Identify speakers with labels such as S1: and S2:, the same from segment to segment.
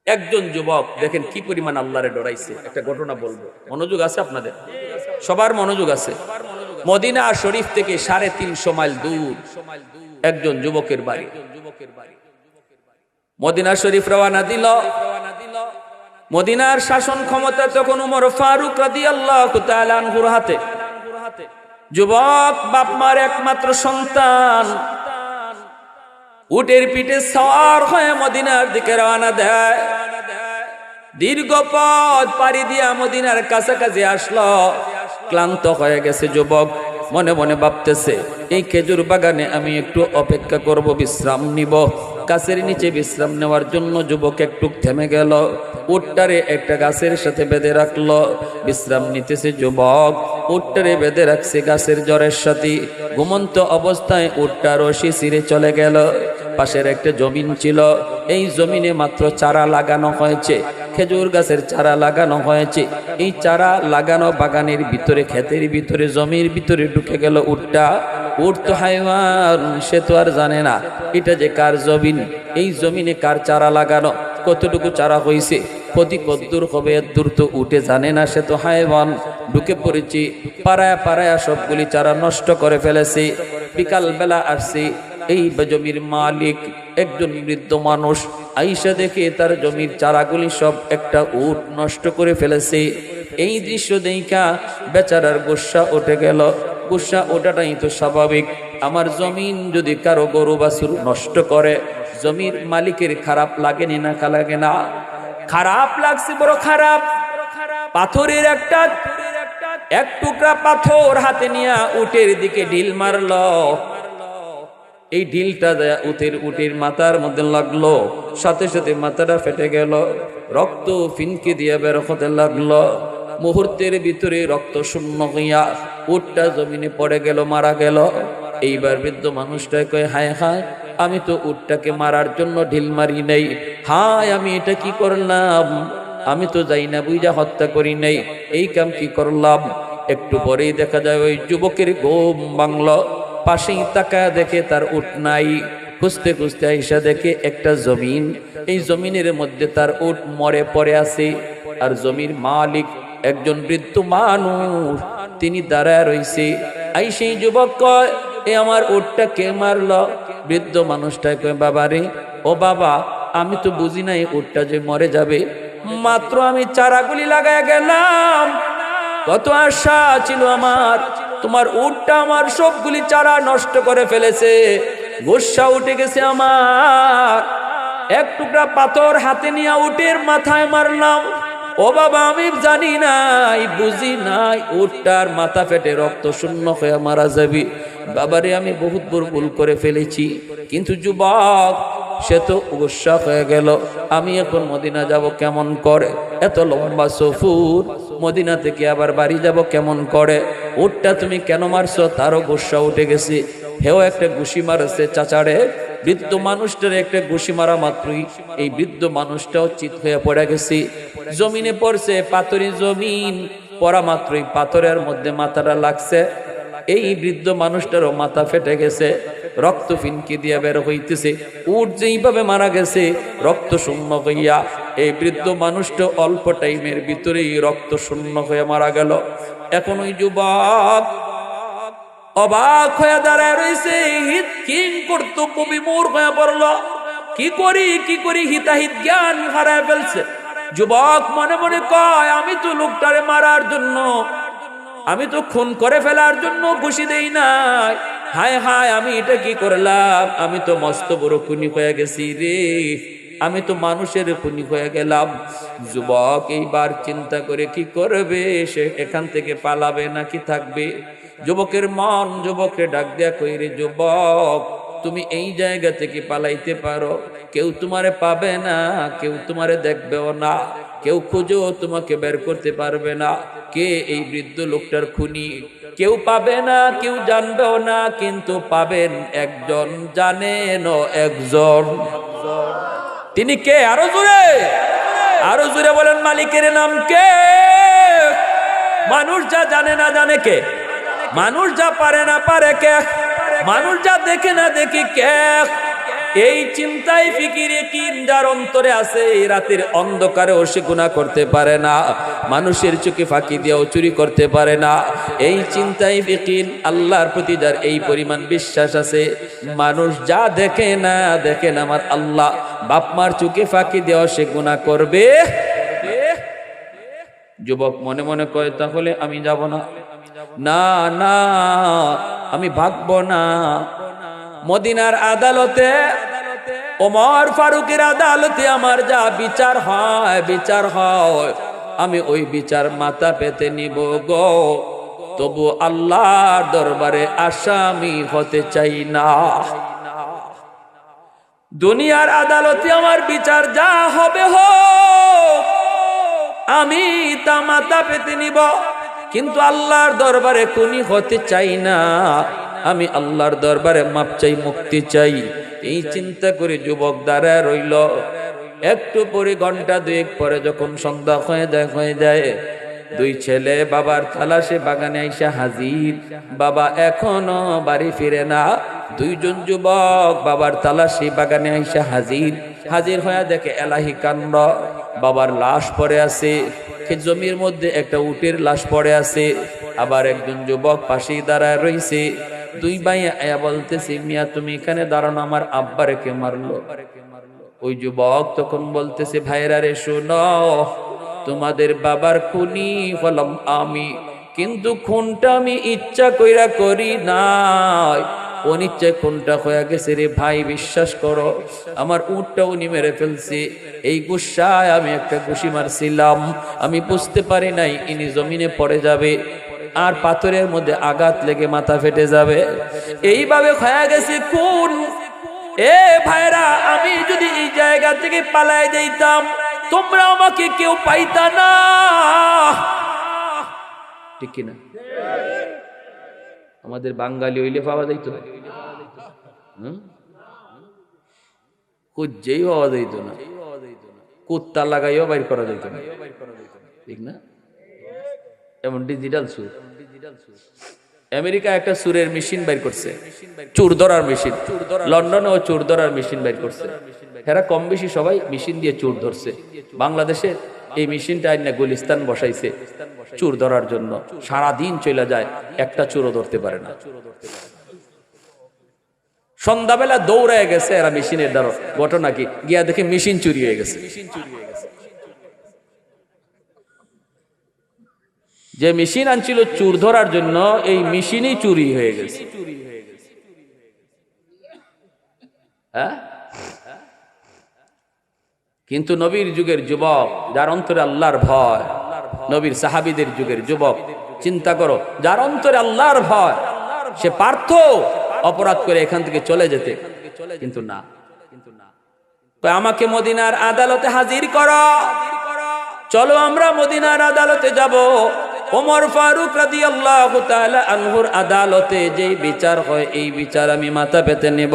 S1: একজন যুবক দেখেন কি পরিমাণ আল্লাহরে ডরাইছে। একটা ঘটনা বলবো, মনোযোগ আছে আপনাদের? সবার মনোযোগ আছে? মদিনা শরীফ থেকে 350 মাইল দূর একজন যুবকের বাড়ি। মদিনা শরীফ রওনা দিল। মদিনার শাসন ক্ষমতা তখন উমর ফারুক রাদিয়াল্লাহু তাআলা আনহুর হাতে। যুবক বাপ মার একমাত্র সন্তান উটের পিঠে সওয়ার হয়ে মদিনার দিকে রওনা দেয়। দীর্ঘ পথ পাড়ি দিয়া মদিনার কাছাকাছি আসলো। ক্লান্ত হয়ে গেছে যুবক, মনে মনে ভাবতেছে এই খেজুর বাগানে আমি একটু অপেক্ষা করব, বিশ্রাম নিব। গাছের নিচে বিশ্রাম নেওয়ার জন্য যুবক একটু থেমে গেল। উটটারে একটা গাছের সাথে বেঁধে রাখলো। বিশ্রাম নিতেছে যুবক, উটটারে বেঁধে রাখছে গাছের জড়ের সাথে। ঘুমন্ত অবস্থায় উটটা রশি ছিঁড়ে চলে গেল। পাশের একটা জমিন ছিল, এই জমিনে মাত্র চারা লাগানো হয়েছে, খেজুর গাছের চারা লাগানো হয়েছে। এই চারা লাগানো বাগানের ভিতরে, ক্ষেতের ভিতরে, জমির ভিতরে ঢুকে গেল উটটা। উট তো হাইওয়ান, সে তো আর জানে না এটা যে কার জমিন, এই জমিনে কার চারা লাগানো, কতটুকু চারা হয়েছে, ক্ষতি কতদূর হবে দূর তো উঠে জানে না। সে তো হাইওয়ান, ঢুকে পড়েছি, পাড়ায়া পাড়ায়া সবগুলি চারা নষ্ট করে ফেলেছে। বিকাল বেলা আসছে, এই জমির মালিক একজন বৃদ্ধ মানুষ আইসা দেখে তার জমির চারাগুলি সব একটা উট নষ্ট করে ফেলেছে। এই দৃশ্য দেখা বেচারার গুসা উঠে গেল। গুসা ওঠাটাই তো স্বাভাবিক। আমার জমিন যদি কারো গরু বাছুর নষ্ট করে, জমির মালিকের খারাপ লাগেনি না? লাগে না? খারাপ লাগছে, বড় খারাপ। পাথরের এক টুকরা পাথর হাতে নিয়ে উটের দিকে ঢিল মারলো। এই ঢিলটা উটের মাথার মধ্যে লাগলো, সাথে সাথে মাথাটা ফেটে গেল, রক্ত ফিনকে দিয়ে বের হতে লাগলো। মুহূর্তের ভিতরে রক্ত শূন্য হইয়া উটটা জমিনে পড়ে গেল, মারা গেল। এইবার বৃদ্ধ মানুষটা কয়, হায় হায়, আমি তো উটটাকে মারার জন্য ঢিল মারি নাই, হায় আমি এটা কি করলাম, আমি তো যাই না বুঝা হত্যা করি নাই, এই কাম কি করলাম। একটু পরেই দেখা যায় ওই যুবকের ঘুম ভাঙলো। পাশেই তাকায় দেখে তার উট নাই। খুঁজতে খুঁজতে আইসা দেখে একটা জমিন, এই জমিনের মধ্যে তার উট মরে পড়ে আছে। আর জমির মালিক একজন বৃদ্ধ মানুষ, তিনি দাঁড়ায় রইছে। আই সেই যুবক কয়, এ আমার উটটা কে মারলো? বৃদ্ধ মানুষটা কয়, বাবা রে, ও বাবা, আমি তো বুঝি নাই উটটা যে মরে যাবে, মাত্র আমি চারাগুলি লাগায় গেলাম, কত আশা ছিল আমার, তোমার উটটা আমার সবগুলি চারা নষ্ট করে ফেলেছে। গোসা উঠে গেছে আমার। এক টুকরা পাথর হাতে নিয়ে উটের মাথায় মারলাম। ও বাবা, আমি জানি নাই, বুঝি নাই, উটটার মাথা ফেটে রক্ত শূন্য হয়ে মারা যাবে। বাবারে, আমি বহুত বড় ভুল করে ফেলেছি। কিন্তু যুবক, সে তো গোসা হয়ে গেল। আমি এখন মদিনা যাব কেমন করে? এত লম্বা সফর, মদিনা থেকে আবার বাড়ি যাব কেমন করে? উটটা তুমি কেন মারছো? তারও গোসা উঠে গেছে। হেও একটা ঘুষি মারছে চাচারে। বৃদ্ধ মানুষটার একটা ঘুষি মারা মাত্রই এই বৃদ্ধ মানুষটাও চিত হয়ে পড়ে গেছে, জমিনে পড়ছে। পাথরি জমিন পড়া মাত্রই পাথরের মধ্যে মাথাটা লাগছে। এই বৃদ্ধ মানুষটারও মাথা ফেটে গেছে, রক্ত ফিনকি দিয়ে বের হইতেছে। উট যেইভাবে মারা গেছে রক্ত শূন্য হইয়া, এই বৃদ্ধ মানুষটা অল্প টাইমের ভিতরেই রক্ত শূন্য হয়ে মারা গেল। এখন ওই যুবক অবাক হয়ে দাঁড়ায় রয়েছে, হিত কিং করতো বিমূঢ় হয়ে পড়ল। কি করি হিতাহিত জ্ঞান হারায় ফেলছে। যুবক মনে মনে কয়, আমি তো লোকটারে মারার জন্য, আমি তো খুন করে ফেলার জন্য ঘুষি দেই নাই, হায় হায় আমি এটা কি করলাম, আমি তো মস্ত বড় খুনি হয়ে গেছি রে, আমি তো মানুষের খুনি হয়ে গেলাম। যুবক এইবার চিন্তা করে কি করবে, সে এখান থেকে পালাবে নাকি থাকবে। যুবকের মন যুবককে ডাক দেয়া কইরে, যুবক, তুমি এই জায়গা থেকে পালাইতে পারো, কেউ তোমারে পাবে না, কেউ তোমারে দেখবেও না, কেউ খুঁজো তোমাকে বের করতে পারবে না কে এই বৃদ্ধ লোকটার খুনি। কেউ পাবে না, কেউ জানবেও না, কিন্তু পাবেন একজন, জানেন একজন। তিনি কে? আরো জোরে বলেন, মালিকের নাম কে? মানুষ যা জানে না জানে কে? মানুষ যা পারে না পারে কে? মানুষ যা দেখে না দেখি কে? এই চিন্তায় ফিকিরে কিন যার অন্তরে আছে, এই রাতের অন্ধকারেও সে গুনাহ করতে পারে না, মানুষের চোখে ফাঁকি দিয়েও চুরি করতে পারে না। এই চিন্তায় ফিকিন আল্লাহর প্রতি যার এই পরিমাণ বিশ্বাস আছে, মানুষ যা দেখে না দেখেন আমার আল্লাহ বাপ মার চোখে ফাঁকি দিয়েও সে গুনাহ করবে। যুবক মনে মনে কয় তাহলে আমি যাব না, না না আমি ভাগবো না। মদিনার আদালতে, ওমর ফারুকের আদালতে আমার যা বিচার হয় আমি ওই বিচার মাথা পেতে নিব গো, তবু আল্লাহর দরবারে আসামি হতে চাই না। দুনিয়ার আদালতে আমার বিচার যা হবে হোক, আমি তা মাথা পেতে নিব, কিন্তু আল্লাহর দরবারে খুনি হতে চাই না। আমি আল্লাহর দরবারে মাপ চাই, মুক্তি চাই। এই চিন্তা করে যুবক দাঁড়ায় রইল। একটু পরে ঘন্টা দুয়েক পরে যখন সন্ধ্যা হয়ে যায়, দুই ছেলে বাবার তালাশে বাগানে আইসা হাজির। বাবা এখনো বাড়ি ফিরে না। দুইজন যুবক বাবার তালাশে বাগানে আইসা হাজির হয়ে দেখে এলাহি কাণ্ড। বাবার লাশ পড়ে আছে, জমির মধ্যে একটা উটের লাশ পড়ে আছে। আবার একজন যুবক পাশেই দাঁড়ায় রইছে। দুই ভাই আয়া বলতেছে, মিয়া তুমি এখানে দাঁড়ানো, আমার আব্বারে কে মারলো? ওই যুবক তখন বলতেছে, ভাইরা রে শোনো, তোমাদের বাবার খুনি হলাম আমি, কিন্তু খুনটা আমি ইচ্ছা কইরা করি নাই, অনিচ্ছায় খুনটা হয়ে গেছে রে ভাই, বিশ্বাস করো। আমার উটটা উনি মেরে ফেলছে, এই গুসায় আমি একটা ঘুষি মারছিলাম, আমি বুঝতে পারি নাই ইনি জমিনে পড়ে যাবে আর পাথরের মধ্যে আঘাত লেগে মাথা ফেটে যাবে, এইভাবে হয়ে গেছে খুন। এ ভাইরা, আমি যদি এই জায়গা থেকে পালায় যাইতাম, তোমরা আমাকে কেউ পাইতা না, ঠিক কিনা? আমাদের বাঙালি হইলে পাওয়া যাইতো, কুজ্জেই পাওয়া যাইত না, কুত্তা লাগাইও বাইর করা যাইত না, ঠিক না? এমন ডিজিটাল সুর। আমেরিকা একটা সুরের মেশিন বাইর করছে, চোর ধরার মেশিন। লন্ডনে ও চোর ধরার মেশিন বাইর করছে। এরা কম বেশি সবাই মেশিন দিয়ে চোর ধরছে। বাংলাদেশে এই মেশিনটা আইনা গুলিস্তান বসাইছে চোর ধরার জন্য। সারাদিন চলে যায়, একটা চোরও ধরতে পারে না। সন্ধ্যাবেলা দৌড়ায় গেছে এরা মেশিনের দ্বারা। ঘটনা কি? গিয়া দেখে মেশিন চুরি হয়ে গেছে। যে মেশিন আনছিল চোর ধরার জন্য, এই মেশিনই চুরি হয়ে গেছে। হ্যাঁ, কিন্তু নবীর যুগের যুবক যার অন্তরে আল্লাহর ভয়, নবীর সাহাবীদের যুগের যুবক, চিন্তা করো, যার অন্তরে আল্লাহর ভয়, সে পারত অপরাধ করে এখান থেকে চলে যেতে, কিন্তু না। আমাকে মদিনার আদালতে হাজির করো, চলো আমরা মদিনার আদালতে যাব। ওমর ফারুক রাদিয়াল্লাহু তাআলা আনহুর আদালতে যেই বিচার হয়, এই বিচার আমি মাথা পেতে নেব।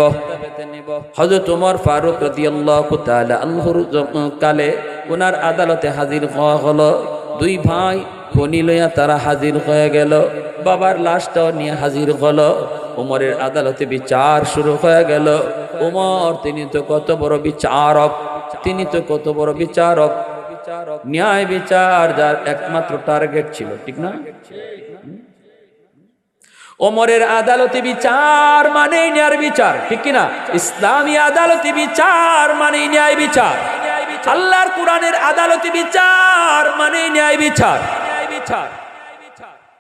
S1: হযরত ওমর ফারুক রাদিয়াল্লাহু তাআলা আনহুর কালে ওনার আদালতে হাজির হওয়া হলো। দুই ভাই খনি লইয়া তারা হাজির হয়ে গেল, বাবার লাশটাও নিয়ে হাজির হলো। ওমরের আদালতে বিচার শুরু হয়ে গেল। ওমর তিনি তো কত বড় বিচারক, তিনি তো কত বড় বিচারক, ন্যায় বিচার যার একমাত্র টার্গেট ছিল, ঠিক না? ওমরের আদালতে বিচার মানে ন্যায় বিচার, ঠিক কিনা? ইসলামী আদালতে বিচার মানে ন্যায় বিচার। আল্লাহর কোরআনের আদালতে বিচার মানে ন্যায় বিচার।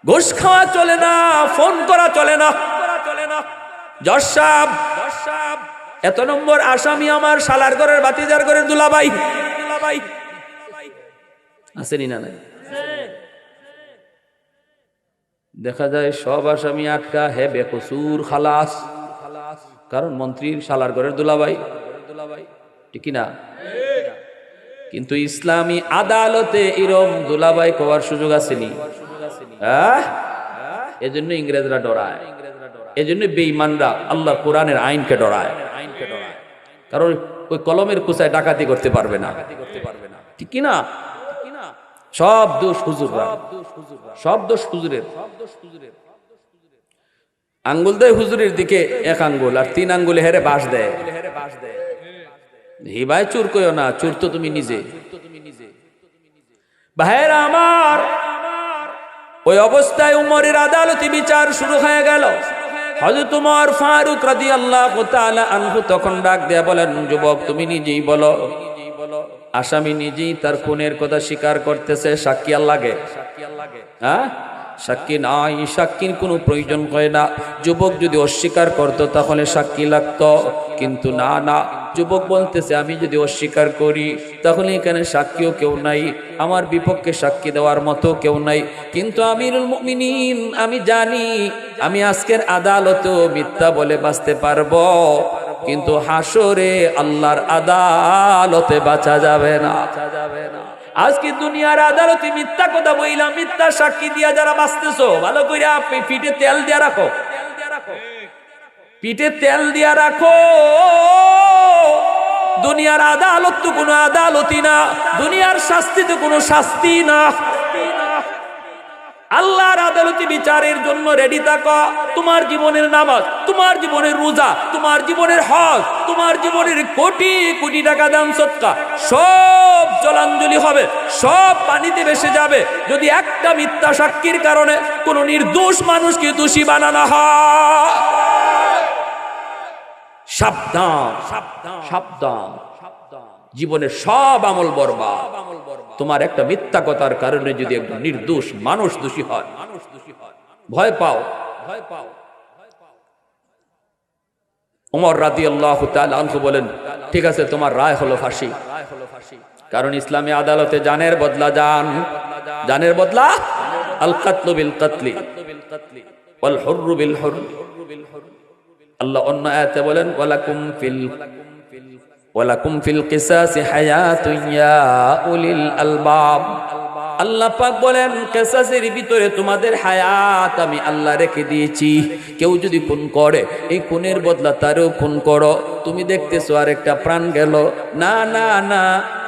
S1: ঘুষ খাওয়া চলে না, ফোন করা চলে না। জজ সাহেব, এত নম্বর আসামি আমার শালার ঘরের ভাতিজার ঘরের দুলাভাই আসেনি না? নাই, দেখা যায় সব আসামি আটকা, হে বেকসুর খালাস, কারণ মন্ত্রীর শালার ঘরের দুলাভাই, ঠিক না? কিন্তু ইসলামী আদালতে এরম দুলাভাই পাওয়ার সুযোগ আসেনি। এজন্য ইংরেজরা ডরায়, এজন্য বেঈমানরা আল্লাহ কোরআনের আইনকে ডরায়। কারণ ওই কলমের কুচায় ডাকাতি করতে পারবে না, ঠিক না? সব দোষ হুজুররা, সব দোষ হুজুরের। আঙ্গুল দেয় হুজুরের দিকে এক আঙ্গুল, আর 3 আঙ্গুলে হেরে বাস দেয়। হিবায় চুর কইও না, চুর তো তুমি নিজে। ভাইরা আমার, ওই অবস্থায় উমরের আদালতে বিচার শুরু হয়ে গেল। হযরত উমর ফারুক রাদিয়াল্লাহু তাআলা আনহু তখন ডাক দেয়া বলেন, যুবক তুমি নিজেই বলো, আসামি নিজেই তার খুনের কথা স্বীকার করতেছে, সাক্ষী আর লাগে? হ্যাঁ, সাক্ষী নাই, সাক্ষীর কোনো প্রয়োজন হয় না। যুবক যদি অস্বীকার করতো তাহলে সাক্ষী লাগতো, কিন্তু না না, যুবক বলতেছে আমি যদি অস্বীকার করি তাহলে এখানে সাক্ষীও কেউ নাই, আমার বিপক্ষে সাক্ষী দেওয়ার মতো কেউ নাই। কিন্তু আমিরুল মুমিনিন, আমি জানি আমি আজকের আদালতেও মিথ্যা বলে বাঁচতে পারবো, কিন্তু হাসরে আল্লাহর আদালতে বাঁচা যাবে না। আজকে দুনিয়ার আদালতে মিথ্যা কথা বইলাম, মিথ্যা সাক্ষী দিয়া যারা বাঁচতেছো, ভালো করে আপনি পিঠে তেল দিয়া রাখো, পিঠে তেল দিয়া রাখো। দুনিয়ার আদালত তো কোনো আদালতই না, দুনিয়ার শাস্তি তো কোনো শাস্তি না। আল্লাহর আদালতে বিচারের জন্য রেডি থাকো। তোমার জীবনের নামাজ, তোমার জীবনের রোজা, তোমার জীবনের হজ, তোমার জীবনের কোটি কোটি টাকা দান সদকা সব জলাঞ্জলি হবে, সব পানিতে ভেসে যাবে যদি একটা মিথ্যা সাক্ষীর কারণে কোনো নির্দোষ মানুষকে দোষী বানানো হয়। সাবধান, সাবধান, সাবধান, জীবনের সব আমল বরবাদ। তোমার একটা মিথ্যা কথার কারণে যদি একজন নির্দোষ মানুষ দোষী হয়, ভয় পাও, ভয় পাও। ওমর রাদিয়াল্লাহু তাআলা আনহু বলেন, ঠিক আছে তোমার রায় হলো ফাঁসি। কারণ ইসলামী আদালতে জানের বদলা জান, জানের বদলা আল কাতলু বিল কাতলি ওয়াল হুররু বিল হুরর। আল্লাহ অন্য আয়াতে বলেন, ওয়ালাকুম ফিল কিসাসি হায়াতুন ইয়া উলিল আলবাব। আল্লাহ পাক বলেন, কিসাসের ভিতরে তোমাদের হায়াত আমি আল্লাহ রেখে দিয়েছি। কেউ যদি খুন করে, এই খুনের বদলা তারও খুন করো। তুমি দেখতেছো আরেকটা প্রাণ গেল, না না না,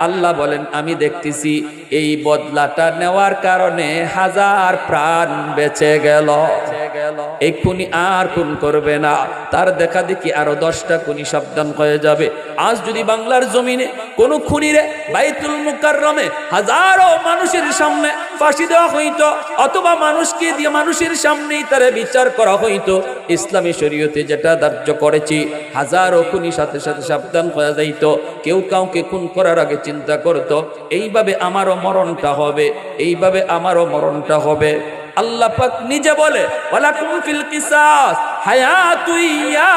S1: আল্লাহ বলেন আমি দেখতেছি এই বদলাটা নেওয়ার কারণে 1000 প্রাণ বেঁচে গেল। এই খুনি আর খুন করবে না, তার দেখা দেখি আরো 10টা খুনি সাবধান হয়ে যাবে। আজ যদি বাংলার জমিনে কোন খুনিরে বাইতুল মুকাররমে হাজারো মানুষের সামনে ফাঁসি দেওয়া হইতো, অথবা মানুষকে দিয়ে মানুষের সামনেই তারে বিচার করা হইতো, ইসলামী শরীয়তে যেটা ধার্য করেছি, হাজারো খুনি সাথে সাথে সাবধান হয়ে যাইতো। কেউ কাউকে খুন করার আগে চিন্তা করতো, এইভাবে আমারও মরণটা হবে, এইভাবে আমারও মরণটা হবে। আল্লাহ পাক নিজে বলে, ওয়ালাকুম ফিল কিসাস হায়াতুন ইয়া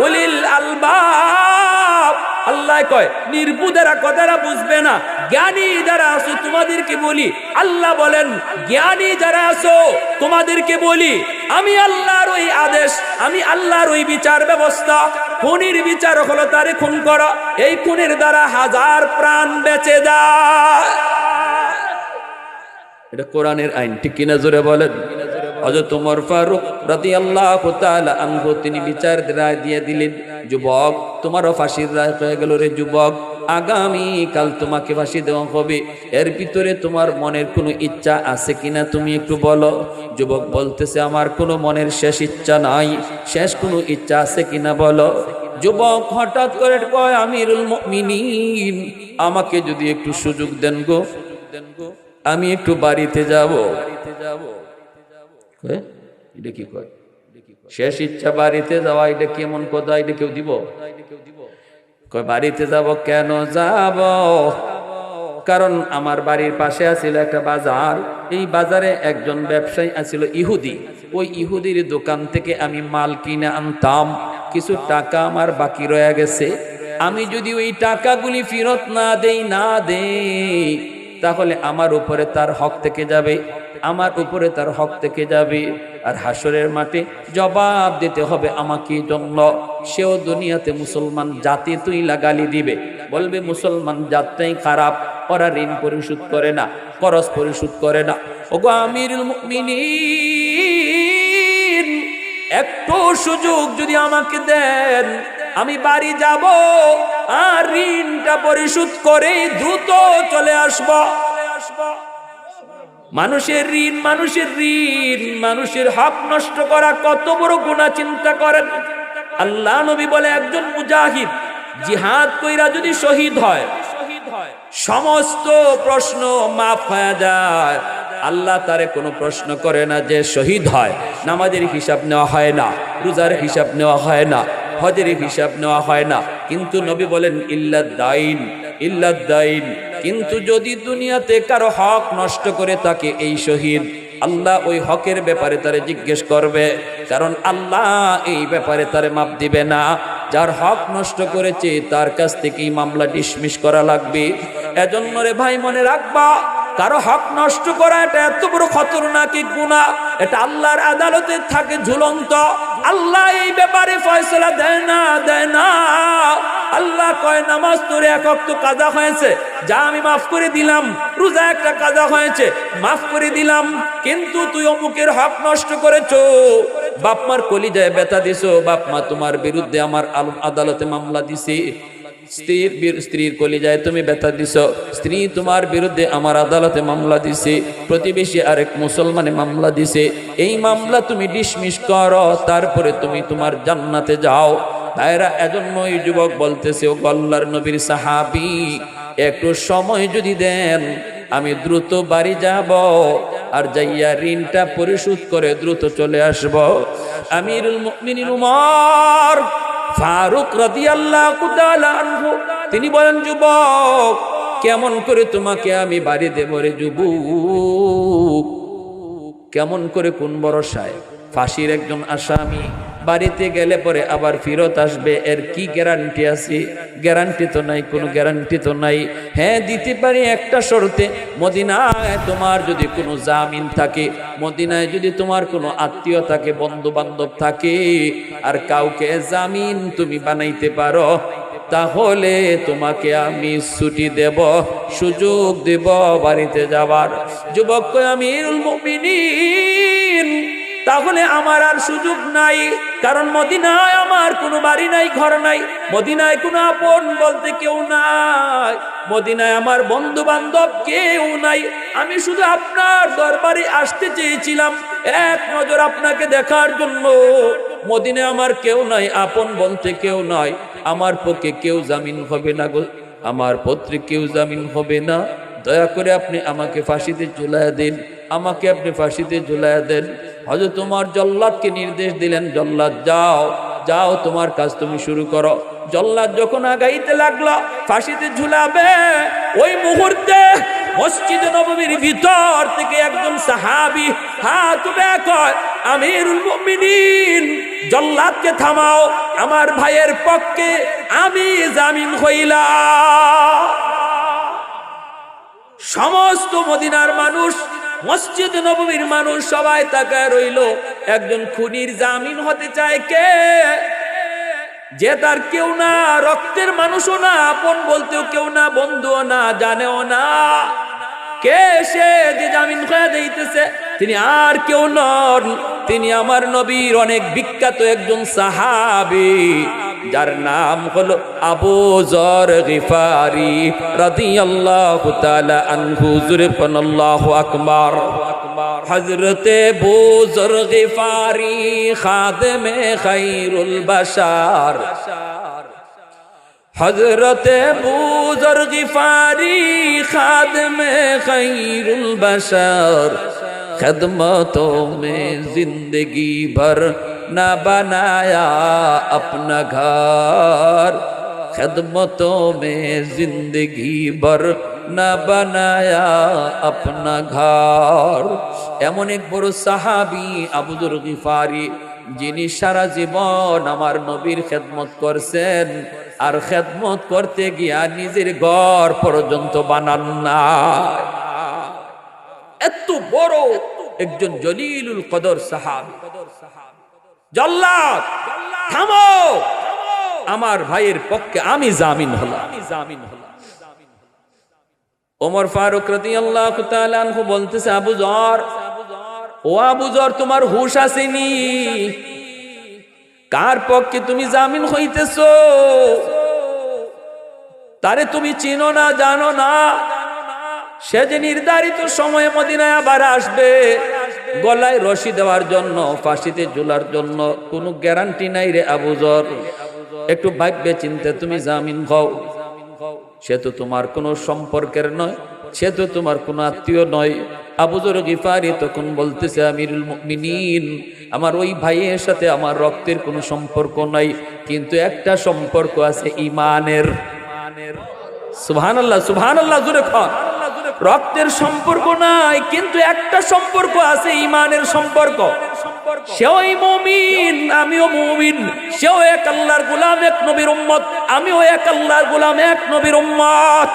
S1: উলিল আলবাব। আল্লাহ কয় নির্বুধেরা কথাটা বুঝবে না, জ্ঞানী যারা আছো তোমাদেরকে বলি। আল্লাহ বলেন জ্ঞানী যারা আছো তোমাদেরকে বলি, আমি আল্লাহর ওই আদেশ, আমি আল্লাহর ওই বিচার ব্যবস্থা, খুনির বিচার হলো তারে খুন করা, এই খুনের দ্বারা 1000 প্রাণ বেঁচে যায়। এটা কোরআনের আইন, ঠিক কিনা জোরে বলেন। হযরত ওমর ফারুক রাদিয়াল্লাহু তাআলা আনহু তিনি বিচার রায় দিয়ে দিলেন, যুবক তোমারও ফাঁসির রায় হয়ে গেল রে যুবক, আগামী কাল তোমাকে ফাঁসি দেওয়া হবে। এর ভিতরে তোমার মনের কোনো ইচ্ছা আছে কিনা তুমি একটু বলো। যুবক বলতেছে আমার কোনো মনের শেষ ইচ্ছা নাই, শেষ কোনো ইচ্ছা আছে কিনা বলো। যুবক হঠাৎ করে কয়, আমিরুল মুমিনিন আমাকে যদি একটু সুযোগ দেন গো, আমি একটু বাড়িতে যাব। এটা কি কয়? শেষ ইচ্ছা বাড়িতে যাওয়া, এটা কেমন কথা? এটা কেউ দিব? কয় বাড়িতে যাব। কেন যাব? কারণ আমার বাড়ির পাশে আছিল একটা বাজার, এই বাজারে একজন ব্যবসায়ী আছিল ইহুদি, ওই ইহুদির দোকান থেকে আমি মাল কিনে আনতাম, কিছু টাকা আমার বাকি রয়ে গেছে। আমি যদি ওই টাকাগুলি ফেরত না দেই তাহলে আমার উপরে তার হক থেকে যাবে, আমার উপরে তার হক থেকে যাবে, আর হাসরের মাঠে জবাব দিতে হবে আমাকে জন্য। সেও দুনিয়াতে মুসলমান জাতি তুই লাগালি দিবে, বলবে মুসলমান জাতটাই খারাপ, ওরা ঋণ পরিশোধ করে না, খরচ পরিশোধ করে না। ওগো আমিরুল মুমিনিন, একটু সুযোগ যদি আমাকে দেন, আমি বাড়ি যাব আর ঋণটা পরিশোধ করে দ্রুত চলে আসব। মানুষের ঋণ, মানুষের হক নষ্ট করা কত বড় গুনাহ চিন্তা করেন। আল্লাহ নবী বলে একজন মুজাহিদ জিহাদ কইরা যদি শহীদ হয়, সমস্ত প্রশ্ন মাফ হয়ে যায়। আল্লাহ তারে কোনো প্রশ্ন করে না যে শহীদ হয়, নামাজের হিসাব নেওয়া হয় না, রোজার হিসাব নেওয়া হয় না, হজের হিসাব নেওয়া হয় না। কিন্তু নবী বলেন ইল্লাদ-দাইন, কিন্তু যদি দুনিয়াতে কারো হক নষ্ট করে থাকে এই শহীদ, আল্লাহ ওই হকের ব্যাপারে তারে জিজ্ঞেস করবে, কারণ আল্লাহ এই ব্যাপারে তারে মাপ দিবে না। যার হক নষ্ট করেছে তার কাছ থেকেই মামলা ডিসমিস করা লাগবে। এজন্য রে ভাই মনে রাখবা, কারো হক নষ্ট করা এটা এত বড় খতরনাক গুনাহ, এটা আল্লাহর আদালতে থাকে ঝুলন্ত। আল্লাহ এই ব্যাপারে ফয়সালা দেয় না। আল্লাহ কয় নামাজ তোর এক ওয়াক্ত কাজা হয়েছে, যা আমি মাফ করে দিলাম। রোজা একটা কাজা হয়েছে, মাফ করে দিলাম। কিন্তু তুই অমুকের হক নষ্ট করেছো, বাপ মার কলিজায় ব্যথা দিছো, বাপ মা তোমার বিরুদ্ধে আমার আদালতে মামলা দিছে। স্ত্রীর কলিজায় তুমি ব্যথা দিছো, স্ত্রী তোমার বিরুদ্ধে আমার আদালতে মামলা দিছে। প্রতিবেশী আরেক মুসলমানে মামলা দিছে, এই মামলা তুমি ডিসমিস করো, তারপরে তুমি তোমার জান্নাতে যাও। ভাইরা, এজন্য এই যুবক বলতেছে, ও আল্লাহর নবীর সাহাবী, একটু সময় যদি দেন আমি দ্রুত বাড়ি যাব, আর যাইয়া ঋণটা পরিশোধ করে দ্রুত চলে আসব। আমিরুল মুমিনিন উমর ফারুক রাদিয়াল্লাহু তাআলা আনহু তিনি বলেন, যুবক কেমন করে তোমাকে আমি বাড়ি দেব রে যুবক, কেমন করে, কোন ভরসায়? ফাঁসির একজন আসামি বাড়িতে গেলে পরে আবার ফেরত আসবে, এর কি গ্যারান্টি আছে? গ্যারান্টি তো নাই, কোনো গ্যারান্টি তো নাই। হ্যাঁ, দিতে পারি একটা শর্তে, মদিনায় তোমার যদি কোনো জামিন থাকে, মদিনায় যদি তোমার কোনো আত্মীয় থাকে, বন্ধু বান্ধব থাকে, আর কাউকে জামিন তুমি বানাইতে পারো, তাহলে তোমাকে আমি ছুটি দেব, সুযোগ দেব বাড়িতে যাবার। যুবক কয়, আমিরুল মুমিনিন, তাহলে আমার আর সুযোগ নাই, কারণ মদিনায় আমার কোনো বাড়ি নাই, ঘর নাই, মদিনায় কোনো আপন বলতে কেউ নাই, মদিনায় আমার বন্ধু বান্ধব কেউ নাই। আমি শুধু আপনার দরবারে আসতে চেয়েছিলাম এক নজর আপনাকে দেখার জন্য। মদিনায় আমার কেউ নাই, আপন বলতে কেউ নাই, আমার পক্ষে কেউ জামিন হবে না গো, আমার পত্রে কেউ জামিন হবে না। দয়া করে আপনি আমাকে ফাঁসিতে ঝুলাইয়া দেন, আমাকে আপনি ফাঁসিতে ঝুলাইয়া দেন। হযরত ওমর জল্লাদকে নির্দেশ দিলেন, জল্লাদ যাও, যাও তোমার কাজ তুমি শুরু করো। জল্লাদ যখন আগাইতে লাগলো ফাঁসিতে ঝুলাবে, ওই মুহূর্তে মসজিদে নববীর ভিতর থেকে একজন সাহাবী হাত উঠে কয়, আমিরুল মুমিনিন, জল্লাদকে থামাও, আমার ভাইয়ের পক্ষে আমি জামিন হইলাম। সমস্ত মদিনার মানুষ, মসজিদ নববীর মানুষ সবাই তাকায় রইল। একজন খুনির জামিন হতে চায় কে? যে তার কেউ না, রক্তের মানুষও না, আপন বলতেও কেউ না, বন্ধুও না, জানেও না। কে সে যে জামিন হয়ে দিতেছে? তিনি আর কেউ নন, তিনি আমার নবীর অনেক বিখ্যাত একজন সাহাবী, যার নাম হলো আবু যর গিফারি রাদিয়াল্লাহু তাআলা আনহু। জোরে বলুন আল্লাহু আকবার। হযরতে আবু যর গিফারি খাদেমে খায়রুল বাশার, হযরতে আবু যর গিফারি খাদেমে খায়রুল বাশার, खिदमतों में जिंदगी भर न बनाया अपना घर, खिदमतों में जिंदगी भर न बनाया अपना घर। এমন এক বড় সাহাবী আবু যর গিফারি, যিনি সারা জীবন আমার নবীর খেদমত করছেন, আর খেদমত করতে গিয়া নিজের ঘর পর্যন্ত বানান না। এত বড় একজন জলিলুল কদর সাহাবী। জল্লাদ, থামো, আমার ভাইয়ের পক্ষে আমি জামিন হলাম। ওমর ফারুক রাদিয়াল্লাহু তাআলা আনহু বলতেছে, আবু যর, ও আবু যর, তোমার হুঁশ আসেনি? কার পক্ষে তুমি জামিন হইতেছো? তারে তুমি চিনো না, জানো না? সে যে নির্ধারিত সময়ে মদিনায় আবার আসবে, গলায় রশি দেওয়ার জন্য, ফাঁসিতে ঝুলার জন্য কোনো গ্যারান্টি নাই রে আবু যর। একটু ভাববে চিন্তে তুমি জামিন হও। সে তো তোমার কোনো সম্পর্কের নয়, সে তো তোমার কোনো আত্মীয় নয়। আবু যর গিফারি তখন বলতেছে, আমিরুল মুমিনিন, আমার ওই ভাইয়ের সাথে আমার রক্তের কোনো সম্পর্ক নাই, কিন্তু একটা সম্পর্ক আছে ইমানের। সুবহানাল্লাহ, সুবহানাল্লাহ জোরে খান। রক্তের সম্পর্ক নাই, কিন্তু একটা সম্পর্ক আছে, ইমানের সম্পর্ক। সেও মুমিন, আমিও মুমিন। সেও এক আল্লাহর গোলাম, এক নবীর উম্মত, আমিও এক আল্লাহর গোলাম, এক নবীর উম্মত।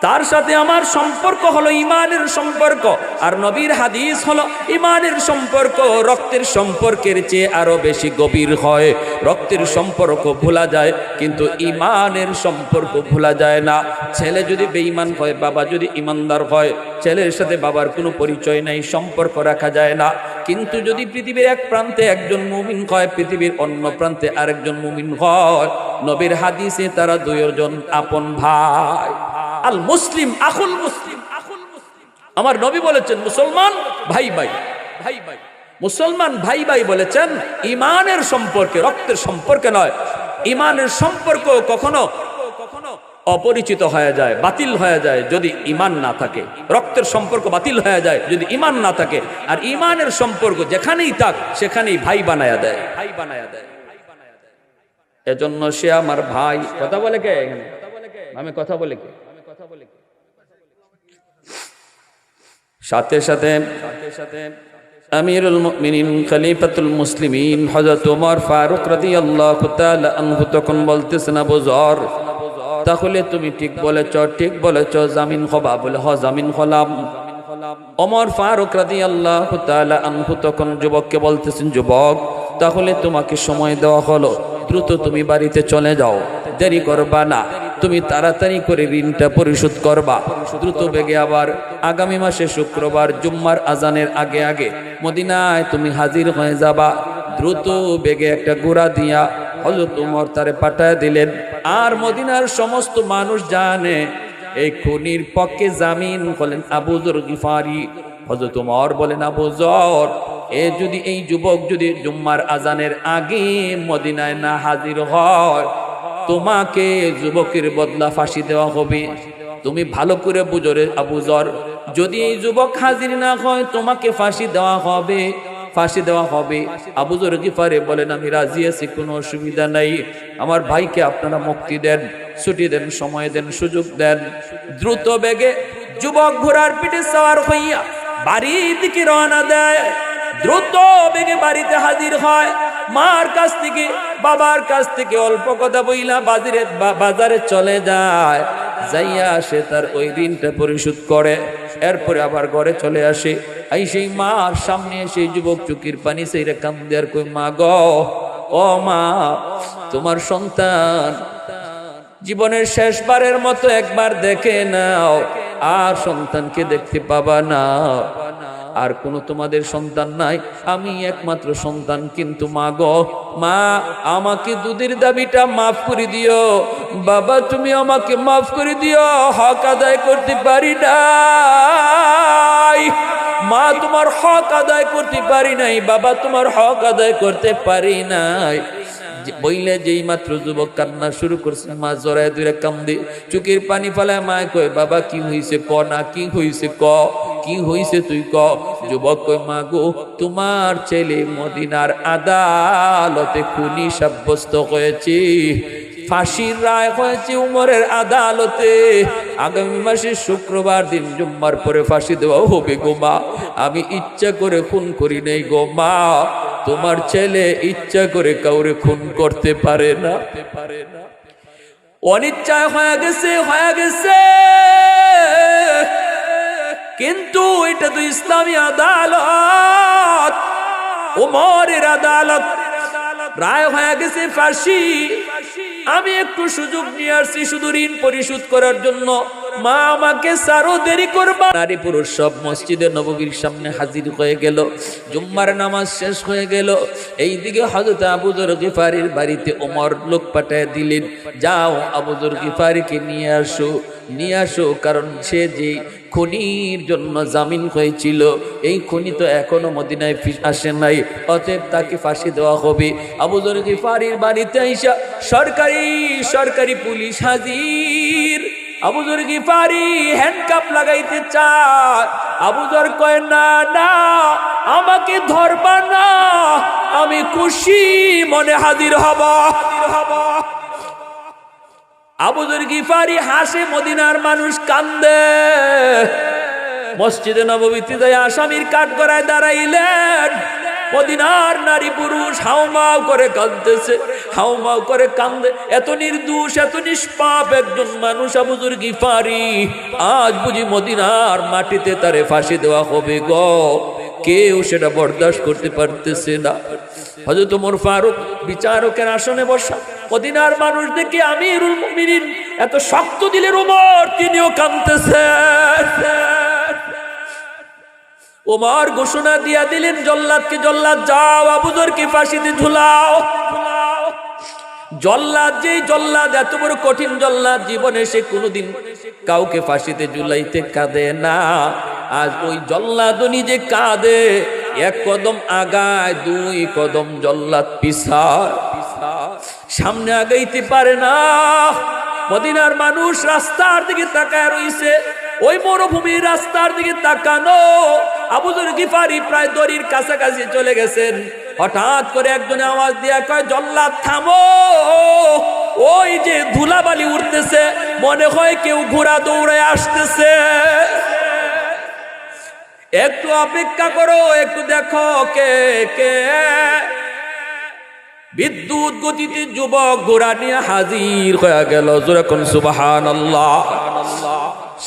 S1: তার সাথে আমার সম্পর্ক হলো ইমানের সম্পর্ক, আর নবীর হাদিস হলো ইমানের সম্পর্ক রক্তের সম্পর্কের চেয়ে আরো বেশি গভীর হয়। রক্তের সম্পর্ক ভোলা যায়, কিন্তু ইমানের সম্পর্ক ভোলা যায় না। ছেলে যদি বেঈমান হয়, বাবা যদি ইমানদার হয়, ছেলের সাথে বাবার কোনো পরিচয় নাই, সম্পর্ক রাখা যায় না। কিন্তু যদি পৃথিবীর এক প্রান্তে একজন মুমিন হয়, পৃথিবীর অন্য প্রান্তে আরেকজন মুমিন হয়, নবীর হাদিসে তারা দুইজন আপন ভাই। আল মুসলিম আখুল মুসলিম। আমার নবী বলেছেন মুসলমান ভাই ভাই, ভাই ভাই। মুসলমান ভাই ভাই বলেছেন ইমানের সম্পর্কে, রক্তের সম্পর্কে নয়। ইমানের সম্পর্ক কখনো অপরিচিত হয়ে যায়, বাতিল হয়ে যায় যদি ইমান না থাকে। রক্তের সম্পর্ক বাতিল হয়ে যায় যদি ইমান না থাকে। আর ইমানের সম্পর্ক যেখানেই থাক সেখানেই ভাই বানায়া দেয়, ভাই বানায়া দেয়। এজন্য সে আমার ভাই। কথা বলে কে এখানে? আমি কথা বলে কে? সাথে সাথে আমিরুল মুমিনিন খলিফাতুল মুসলিমিন হযরত ওমর ফারুক রাদিয়াল্লাহু তাআলা আনহু তখন বলতেছেন, আবু যর, তাহলে তুমি ঠিক বলেছ, ঠিক বলেছ, জামিন হবা? বলে হ, জামিন হলাম। ওমর ফারুক রাদিয়াল্লাহু তাআলা আনহু তখন যুবককে বলতেছেন, যুবক, তাহলে তোমাকে সময় দেওয়া হলো, দ্রুত তুমি বাড়িতে চলে যাও, দেরি করবা না। তুমি তাড়াতাড়ি করে ঋণটা পরিশোধ করবা। দ্রুত বেগে আবার আগামী মাসে শুক্রবার জুম্মার আজানের আগে আগে মদিনায় তুমি হাজির হয়ে যাবা। দ্রুত বেগে একটা ঘোড়া দিয়া হযরত ওমর তারে পাঠায় দিলেন। আর মদিনার সমস্ত মানুষ জানে এই খুনির পক্ষে জামিন হলেন আবু যর গিফারি। হযরত ওমর বলেন, আবু যর, যদি এই যুবক যদি জুম্মার আজানের আগে মদিনায় না হাজির হয়, তোমাকে যুবকের বদলা ফাঁসি দেওয়া হবে। তুমি ভালো করে বুঝো রে আবু যর, যদি এই যুবক হাজির না হয় তোমাকে ফাঁসি দেওয়া হবে, ফাঁসি দেওয়া হবে। আবু যর গিফারি বলেন, আমি রাজি আছি, কোনো অসুবিধা নাই। আমার ভাইকে আপনারা মুক্তি দেন, ছুটি দেন, সময় দেন, সুযোগ দেন। দ্রুত বেগে যুবক ঘোড়ার পিঠে সওয়ার হইয়া বাড়ির দিকে রওনা দেয়। দ্রুত বেগে বাড়িতে হাজির হয়। মার কাছ থেকে, বাবার কাছ থেকে অল্প কথা বইলা বাজারে চলে যায়। যাইয়া আসে তার ওই ঋণটা পরিশোধ করে। এরপরে আবার ঘরে চলে আসে। এই সেই মার সামনে সেই যুবক চোখের পানি সেইরা কান্দে আর কই, মা গো, ও মা, তোমার সন্তান জীবনের শেষবারের মতো একবার দেখে নাও, আর সন্তানকে দেখতে পাবা না। আর কোনো তোমাদের সন্তান নাই, আমি একমাত্র সন্তান। কিন্তু মা গো, মা, আমাকে দুধের দাবিটা মাফ করে দিও। বাবা, তুমি আমাকে মাফ করে দিও, হক আদায় করতে পারি নাই। মা, তোমার হক আদায় করতে পারি নাই। বাবা, তোমার হক আদায় করতে পারি নাই। বইলে যেই মাত্র যুবক কান্না শুরু করছে, মা জড়ায় ধরে কান্দে, চোখের পানি ফেলায়। মায় কয়, বাবা কি হইছে ক না, কি হইছে ক, কি হইছে তুই ক। যুবক কয়, মা গো, তোমার ছেলে মদিনার আদালতে খুনি সাব্যস্ত হয়েছে, ফাঁসির রায় হয়েছে উমরের আদালতে। আগামী মাসে শুক্রবার দিন জুম্মার পরে ফাঁসি দেওয়া হবে গো মা। আমি ইচ্ছা করে খুন করি নাই গো মা। তোমার ছেলে ইচ্ছা করে কাউরে খুন করতে পারে না, অনিচ্ছায় হয়ে গেছে, হয়ে গেছে। কিন্তু এটা তো ইসলামী আদালত, ওমরের আদালত, রায় হয়ে গেছে ফাঁসি। আমি একটু সুযোগ নিয়ে আসছি শুধু ঋণ পরিশোধ করার জন্য। মা আমাকে সারো, দেরি করবা। নারী পুরুষ সব মসজিদে নববীর সামনে হাজির হয়ে গেল। জুম্মার নামাজ শেষ হয়ে গেল। এইদিকে হযরত আবু যর গিফারির বাড়িতে ওমর লোক পাঠায় দিলেন, যাও আবু যর গিফারিকে নিয়ে আসো, নিয়ে আসো, কারণ সে যে খুনির জন্য জামিন হয়েছিল, এই খুনি তো এখনো মদিনায় আসে নাই, অতএব তাকে ফাঁসি দেওয়া হবে। আবু যর গিফারির বাড়িতে আইসা সরকারি পুলিশ হাজির। আবু যর গিফারি হ্যান্ডকাপ লাগাইতে চায়। আবু যর কয়, না না, আমাকে ধরবা না, আমি খুশি মনে হাজির হব। আবু যর গিফারি হাসে, মদিনার মানুষ কান্দে। মসজিদে নববীতে যায় আসামির কাঠগড়ায় দাঁড়াইলেন। মদিনার নারী পুরুষ হাউমাউ করে কাঁদতেছে, হাউমাউ করে কান্দে। এত নির্দোষ, এত নিষ্পাপ একজন মানুষ আবু যর গিফারি, আজ বুঝি মদিনার মাটিতে তারে ফাঁসি দেওয়া হবে গো। কেউ সেটা বরদাস্ত করতে পারতেছে না। হযরত ওমর ফারুক বিচারকের আসনে বসা, মদিনার মানুষ দেখে আমিরুল মুমিনিন এত শক্ত দিলের ওমর, তিনিও কাঁদতেছেন। ওমর ঘোষণা দিয়া দিলেন জল্লাদকে, জল্লাদ যাও আবু যরকে ফাঁসিতে ঝুলাও। জল্লাদ, যেই জল্লাদ এত বড় কঠিন জল্লাদ, জীবনে সে কোনোদিন কাউকে ফাঁসিতে ঝুলাইতে কাঁদে না। আজ ওই জল্লাদ নিজে কাঁদে, এক কদম আগায়, দুই কদম জল্লাদ পিছায়, সামনে আগাইতে পারে না। মদিনার মানুষ রাস্তার দিকে তাকায় রইছে, ওই মরুভূমির রাস্তার দিকে তাকানো। আবু যর গিফারি প্রায় দড়ির কাছাকাছি চলে গেছেন। হঠাৎ করে একজনে আওয়াজ দিয়া কয়, জল্লাদ থামো, ওই যে ধুলাবালি উঠতেছে, মনে হয় কেউ ঘোড়া দৌড়ায় আসতেছে, একটু অপেক্ষা করো, একটু দেখো কে কে। বিদ্যুৎ গতিতে যুবক ঘোড়া নিয়ে হাজির হয়ে গেল। জোরে কোন সুবহানাল্লাহ।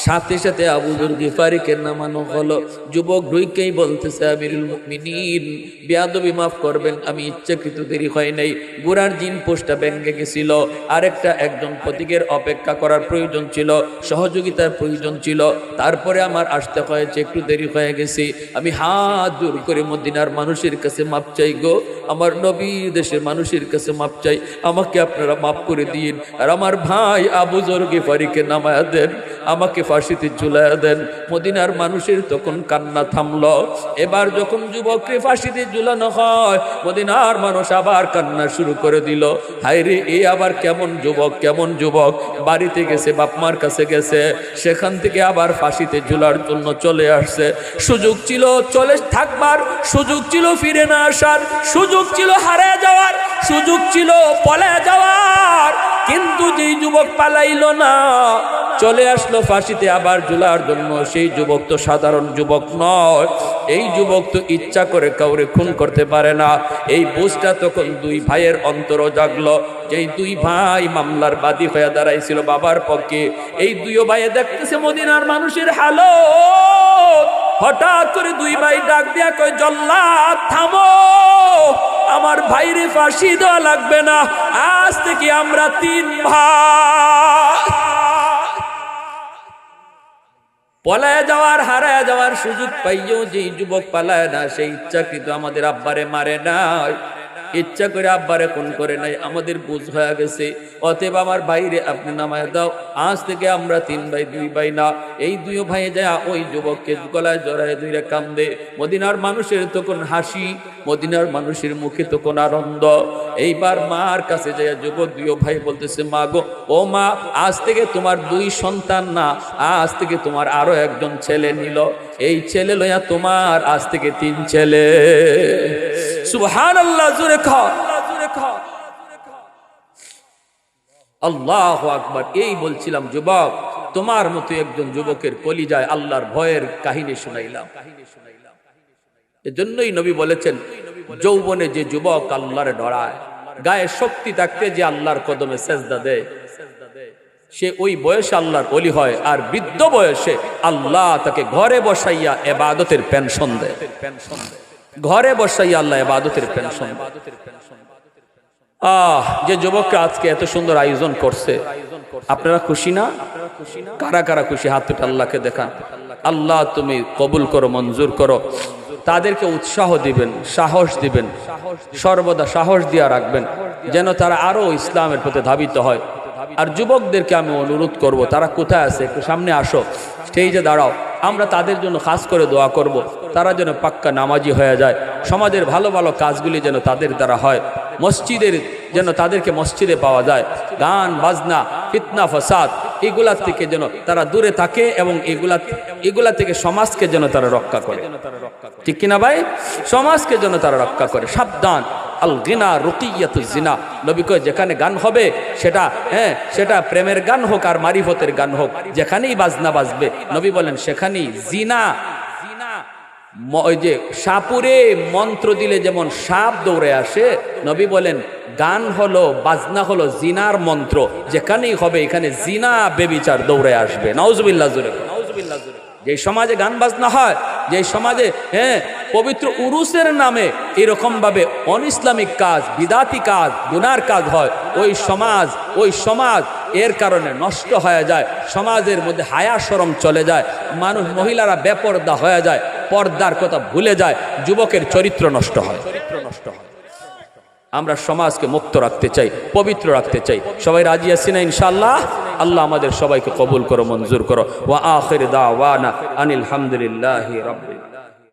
S1: সাথে সাথে আবু যর গিফারিকে নামানো হলো। যুবক ঢুইকেই বলতেছে, আমিরুল মুমিনিন বেয়াদবি মাফ করবেন, আমি ইচ্ছাকৃত দেরি হয় নাই, ঘোড়ার জিন পোস্টটা ভেঙে গেছিল, আরেকটা একজন প্রতীকের অপেক্ষা করার প্রয়োজন ছিল, সহযোগিতার প্রয়োজন ছিল, তারপরে আমার আসতে হয়েছে, একটু দেরি হয়ে গেছি। আমি হাত জোর করে মদিনার মানুষের কাছে মাপ চাই গো, আমার নবী দেশের মানুষের কাছে মাপ চাই, আমাকে আপনারা মাফ করে দিন, আর আমার ভাই আবু যর গিফারিকে নামায়া দেন, আমাকে ফাঁসিতে ঝুলাইয়া দেন। মদিনার মানুষের তখন কান্না থামলো। এবার যখন যুবককে ফাঁসিতে ঝুলানো হয়, মদিনার মানুষ আবার কান্না শুরু করে দিল। হায়রে, এ আবার কেমন যুবক, কেমন যুবক, বাড়িতে গেছে, বাপমার কাছে গেছে, সেখান থেকে আবার ফাঁসিতে ঝুলার জন্য চলে আসছে। সুযোগ ছিল চলে থাকবার, সুযোগ ছিল ফিরে না আসার, সুযোগ ছিল হারিয়ে যাওয়ার, সুযোগ ছিল পলায় যাওয়ার, কিন্তু যেই যুবক পালাইলো না, চলে আসলো ফাঁসিতে আবার ঝুলার জন্য, সেই যুবক তো সাধারণ যুবক নয়। এই যুবক তো ইচ্ছা করে কাউরে খুন করতে পারে না। এই বুঝটা তখন দুই ভাইয়ের অন্তরও জাগলো। যেই দুই ভাই মামলার বাদী হয়ে দাঁড়াইছিল বাবার পক্ষে, এই দুই ভাইয়ে দেখতেছে মদিনার মানুষের হালত। হঠাৎ করে দুই ভাই ডাক দিয়া কয়, জল্লাদ থামো, আমার ভাইরে ফাঁসি দেওয়া লাগবে না, আজ থেকে আমরা তিন ভাই। পলায় যাওয়ার, হারায় যাওয়ার সুযোগ পাইও যেই যুবক পালায় না, সেই ইচ্ছাকৃত আমাদের আব্বারে মারে নাই, ইচ্ছা করে আব্বারে খুন করে নাই, আমাদের বুঝ হয়ে গেছে। অতএব আমার ভাইরে আপনি নামায় দাও, আজ থেকে আমরা তিন ভাই, দুই ভাই না। এই দুই ভাই যায় ওই যুবককে গলায় জড়ায় ধরে কান্দে। মদিনার মানুষের তখন হাসি, মদিনার মানুষের মুখে তখন আনন্দ। এইবার মার কাছে যায় যুবক দুই ভাই বলতেছে, মা গো, ও মা, আজ থেকে তোমার দুই সন্তান না, আজ থেকে তোমার আরো একজন ছেলে নিল, এই ছেলে লইয়া তোমার আজ থেকে তিন ছেলে। সুবহানাল্লাহ, জোরে খাও, আল্লাহু আকবার। এই বলছিলাম যুবক, তোমার মতো একজন যুবকের কলিজায় আল্লাহর ভয়ের কাহিনী শুনাইলাম। এজন্যই নবী বলেছেন, যৌবনে যে যুবক আল্লাহরে ডরায়, গায়ে শক্তি থাকতে যে আল্লাহর কদমে সেজদা দেয়, সে ওই বয়সে আল্লাহর ওলি হয়। আর বৃদ্ধ বয়সে আল্লাহ তাকে ঘরে বসাইয়া ইবাদতের পেনশন দেয়, ঘরে বসাইয়া আল্লাহ ইবাদতের পেনশন দেয়। যে যুবককে আজকে এত সুন্দর আয়োজন করছে, আপনারা খুশি না? কারা কারা খুশি? হাত দুটো আল্লাহকে দেখান। আল্লাহ তুমি কবুল করো, মঞ্জুর করো। তাদেরকে উৎসাহ দিবেন, সাহস দিবেন, সর্বদা সাহস দিয়া রাখবেন যেন তারা আরো ইসলামের প্রতি ধাবিত হয়। আর যুবকদেরকে আমি অনুরোধ করব, তারা কোথায় আছে একটু সামনে আসো, স্টেজে দাঁড়াও। আমরা তাদের জন্য খাস করে দোয়া করব, তারা যেন পাক্কা নামাজি হয়ে যায়। সমাজের ভালো ভালো কাজগুলি যেন তাদের দ্বারা হয়। মসজিদের যেন তাদেরকে মসজিদে পাওয়া যায়। গান বাজনা, ফিতনা ফাসাদ এগুলার থেকে যেন তারা দূরে থাকে এবং এগুলা থেকে সমাজকে যেন তারা রক্ষা করে। ঠিক কিনা ভাই? সমাজকে যেন তারা রক্ষা করে। সাবধান, আল গিনা রুকিয়াতুজ জিনা। নবী কয় যেখানে গান হবে সেটা প্রেমের গান হোক আর মারিফতের গান হোক, যেখানেই বাজনা বাজবে নবী বলেন সেখানেই জিনা। ওই যে সাপুরে মন্ত্র দিলে যেমন সাপ দৌড়ে আসে, নবী বলেন গান হলো, বাজনা হলো জিনার মন্ত্র। যেখানেই হবে এখানে জিনা বেবিচার দৌড়ে আসবে। নাউজুবিল্লাহ জুরে। যে সমাজে গান বাজনা হয়, যে সমাজে পবিত্র উরুসের নামে এরকম ভাবে অনইসলামিক কাজ, বিদাতি কাজ, গুনার কাজ হয়, ওই সমাজ এর কারণে নষ্ট হয়ে যায়। সমাজের মধ্যে হায়া শরম চলে যায়, মানুষ মহিলারা বেপর্দা হয়ে যায়, পর্দার কথা ভুলে যায়, যুবকের চরিত্র নষ্ট হয়। আমরা সমাজকে মুক্ত রাখতে চাই, পবিত্র রাখতে চাই। সবাই রাজি আছি না ইনশাআল্লাহ? আল্লাহ আমাদের সবাইকে কবুল করো, মঞ্জুর করো। ওয়া আখির দাওয়ানা আনিল হামদুলিল্লাহি রাব্বিল আলামিন।